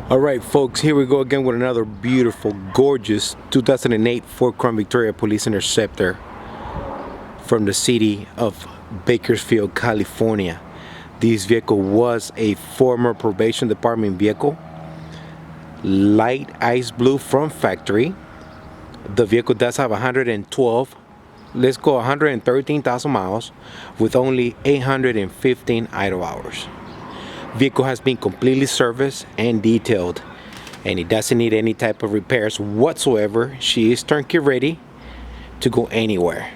Alright folks, here we go again with another beautiful, gorgeous 2008 Ford Crown Victoria Police Interceptor from the city of Bakersfield, California. This vehicle was a former Probation Department vehicle, light ice blue from factory. The vehicle does have 113,000 miles with only 815 idle hours. Vehicle has been completely serviced and detailed, and it doesn't need any type of repairs whatsoever. She is turnkey ready to go anywhere.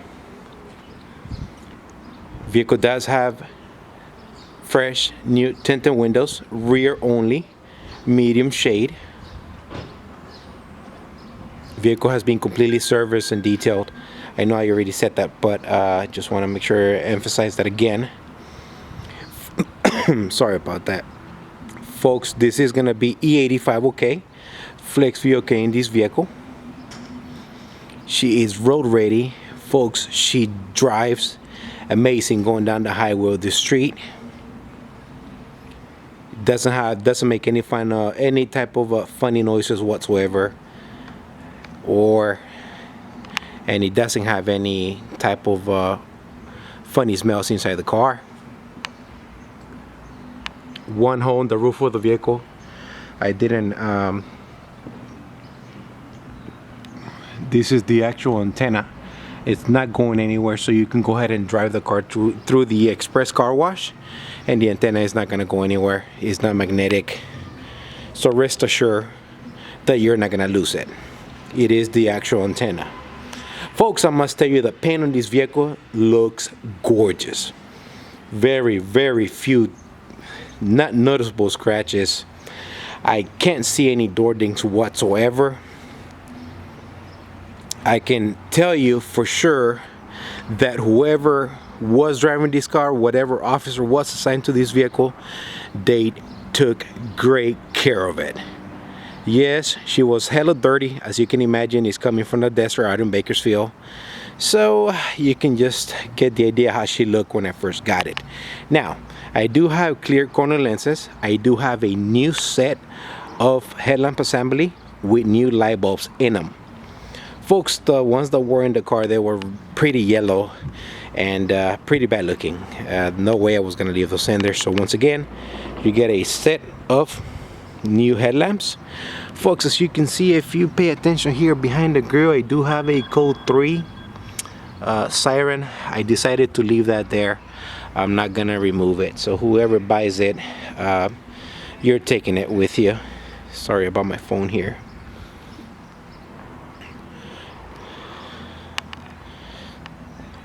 Vehicle does have fresh new tinted windows, rear only, medium shade. Vehicle has been completely serviced and detailed. I know I already said that, but I just want to make sure I emphasize that again. Sorry about that, folks. This is gonna be E85 okay, flex view okay in this vehicle. She is road ready, folks. She drives amazing going down the highway of the street. Doesn't make any type of funny noises whatsoever, and it doesn't have any type of funny smells inside the car. One hole in the roof of the vehicle. I didn't this is the actual antenna. It's not going anywhere, so you can go ahead and drive the car through the express car wash, and the antenna is not going to go anywhere. It's not magnetic, so rest assured that you're not going to lose it. It is the actual antenna, folks. I must tell you, the paint on this vehicle looks gorgeous. Very few not noticeable scratches. I can't see any door dings whatsoever. I can tell you for sure that whoever was driving this car, whatever officer was assigned to this vehicle, they took great care of it. Yes, she was hella dirty, as you can imagine. It's coming from the desert out in Bakersfield, so you can just get the idea how she looked when I first got it. Now, I do have clear corner lenses. I do have a new set of headlamp assembly with new light bulbs in them. Folks, the ones that were in the car, they were pretty yellow and pretty bad looking. No way I was gonna leave those in there. So once again, you get a set of new headlamps. Folks, as you can see, if you pay attention here behind the grill, I do have a code 3 siren. I decided to leave that there. I'm not gonna remove it, so whoever buys it, you're taking it with you. Sorry about my phone here.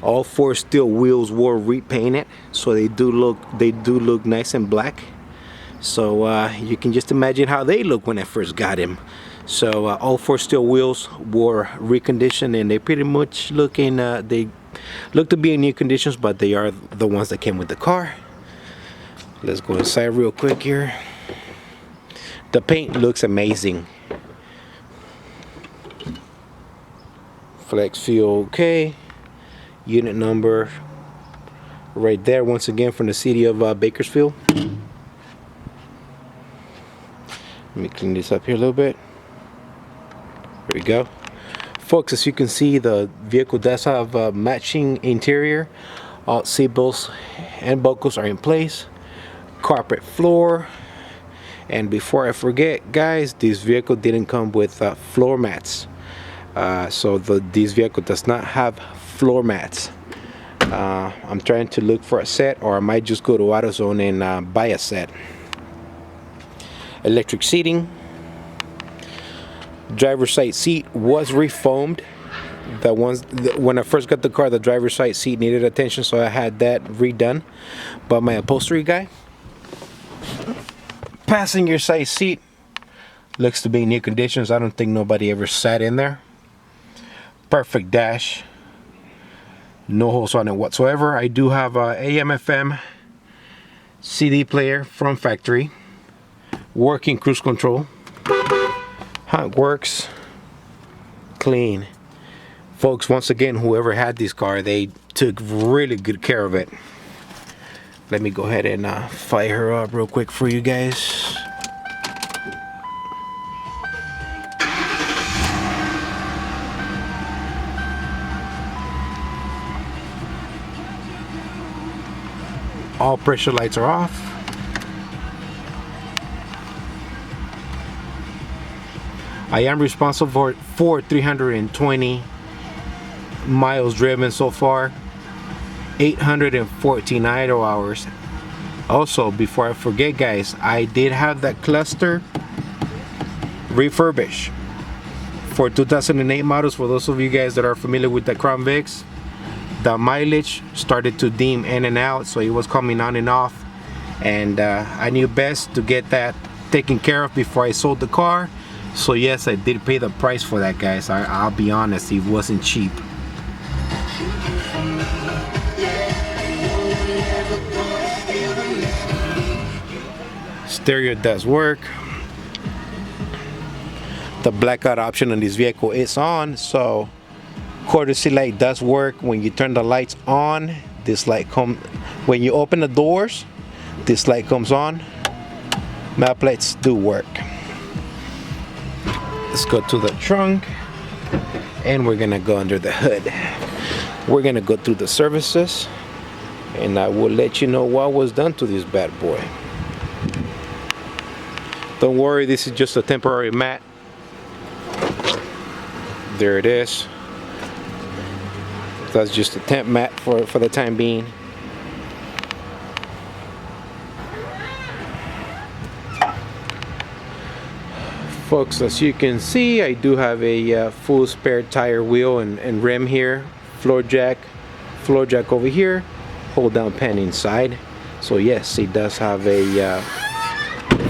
All 4 steel wheels were repainted, so they do look nice and black. So you can just imagine how they look when I first got them. So all 4 steel wheels were reconditioned, and they pretty much they look to be in new conditions, but they are the ones that came with the car. Let's go inside real quick here. The paint looks amazing. Flex fuel okay. Unit number right there, once again from the city of Bakersfield. Let me clean this up here a little bit. There we go. Folks, as you can see, the vehicle does have a matching interior. All seat belts and buckles are in place. Carpet floor. And before I forget, guys, this vehicle didn't come with floor mats. So this vehicle does not have floor mats. I'm trying to look for a set, or I might just go to AutoZone and buy a set. Electric seating. Driver's side seat was refoamed. When I first got the car, the driver's side seat needed attention, so I had that redone by my upholstery guy. Passenger side seat looks to be in new conditions. I don't think nobody ever sat in there. Perfect dash. No holes on it whatsoever. I do have a AM/FM CD player from factory. Working cruise control. How it works. Clean. Folks, once again, whoever had this car, they took really good care of it. Let me go ahead and fire her up real quick for you guys. All pressure lights are off. I am responsible for 320 miles driven so far, 814 idle hours. Also, before I forget, guys, I did have that cluster refurbished for 2008 models. For those of you guys that are familiar with the Crown Vics, the mileage started to dim in and out, so it was coming on and off, and I knew best to get that taken care of before I sold the car. So yes, I did pay the price for that, guys. I'll be honest, it wasn't cheap. Stereo does work. The blackout option on this vehicle is on, so courtesy light does work. When you turn the lights on, this light when you open the doors, this light comes on. Map lights do work. Let's go to the trunk, and we're gonna go under the hood. We're gonna go through the services, and I will let you know what was done to this bad boy. Don't worry, this is just a temporary mat. There it is. That's just a temp mat for the time being. Folks, as you can see, I do have a full spare tire wheel and rim here. Floor jack over here. Hold down pan inside. So yes, it does have a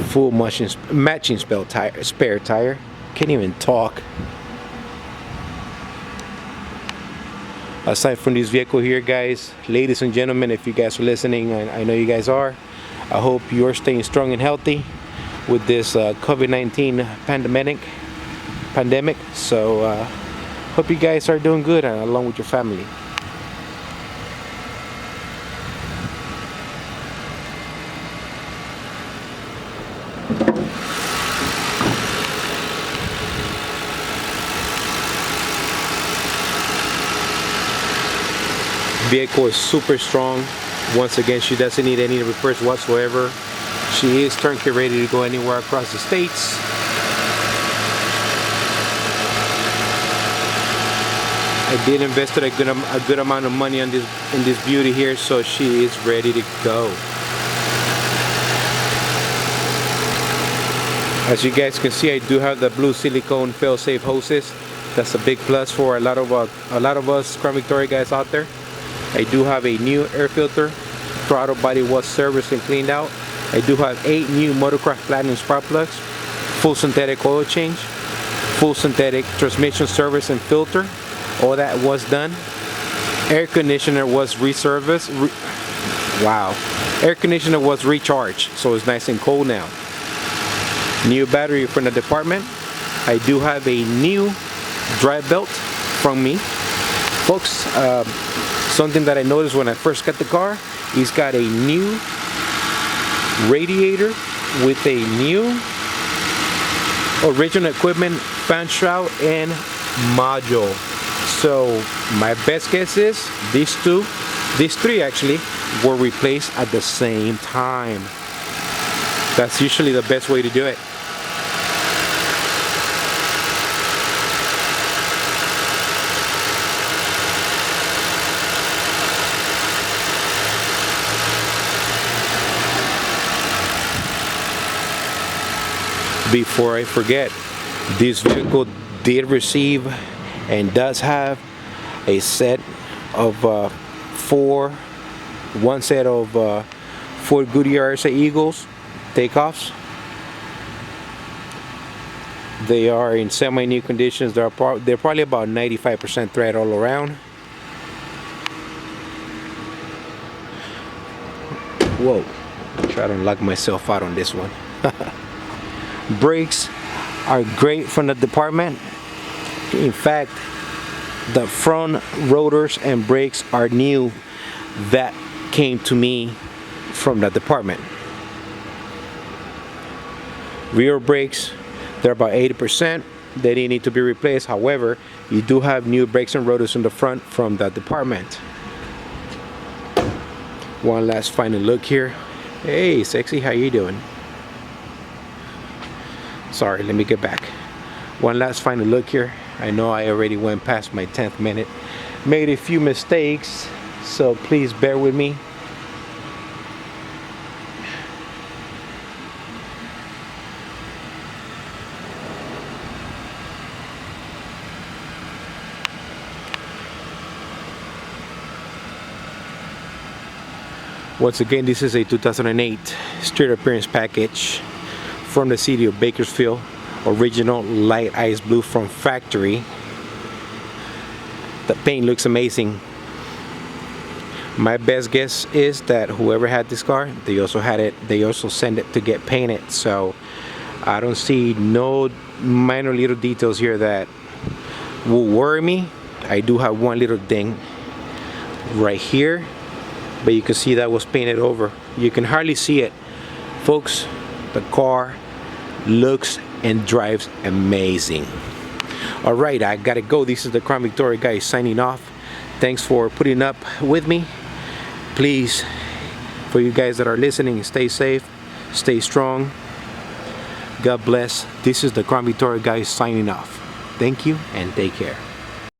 full matching spare tire. Can't even talk. Aside from this vehicle here, guys, ladies and gentlemen, if you guys are listening, I know you guys are, I hope you're staying strong and healthy with this COVID-19 pandemic. So hope you guys are doing good along with your family. Vehicle is super strong. Once again, she doesn't need any repairs whatsoever. She is turnkey ready to go anywhere across the states. I did invest a good amount of money on this beauty here, so she is ready to go. As you guys can see, I do have the blue silicone fail-safe hoses. That's a big plus for a lot of us Crown Victoria guys out there. I do have a new air filter. Throttle body was serviced and cleaned out. I do have 8 new Motorcraft Platinum spark plugs, full synthetic oil change, full synthetic transmission service and filter. All that was done. Air conditioner was reserviced. Wow. Air conditioner was recharged, so it's nice and cold now. New battery from the department. I do have a new drive belt from me. Folks, something that I noticed when I first got the car, he's got a new radiator with a new original equipment fan shroud and module. So my best guess is these three actually were replaced at the same time. That's usually the best way to do it. Before I forget, this vehicle did receive and does have a set of one set of Ford Goodyear RSA Eagles takeoffs. They are in semi-new conditions. They're probably about 95% thread all around. Whoa, try to lock myself out on this one. Brakes are great from the department. In fact, the front rotors and brakes are new. That came to me from the department. Rear brakes, they're about 80%. They didn't need to be replaced. However, you do have new brakes and rotors in the front from the department. One last final look here. Hey, sexy, how you doing? Sorry, let me get back. One last final look here. I know I already went past my 10th minute. Made a few mistakes, so please bear with me. Once again, this is a 2008 street appearance package from the City of Bakersfield. Original light ice blue from factory. The paint looks amazing. My best guess is that whoever had this car, they also sent it to get painted. So I don't see no minor little details here that will worry me. I do have one little ding right here, but you can see that was painted over. You can hardly see it. Folks, the car looks and drives amazing. Alright, I gotta go. This is the Crown Victoria guy signing off. Thanks for putting up with me. Please, for you guys that are listening, stay safe, stay strong. God bless. This is the Crown Victoria guy signing off. Thank you and take care.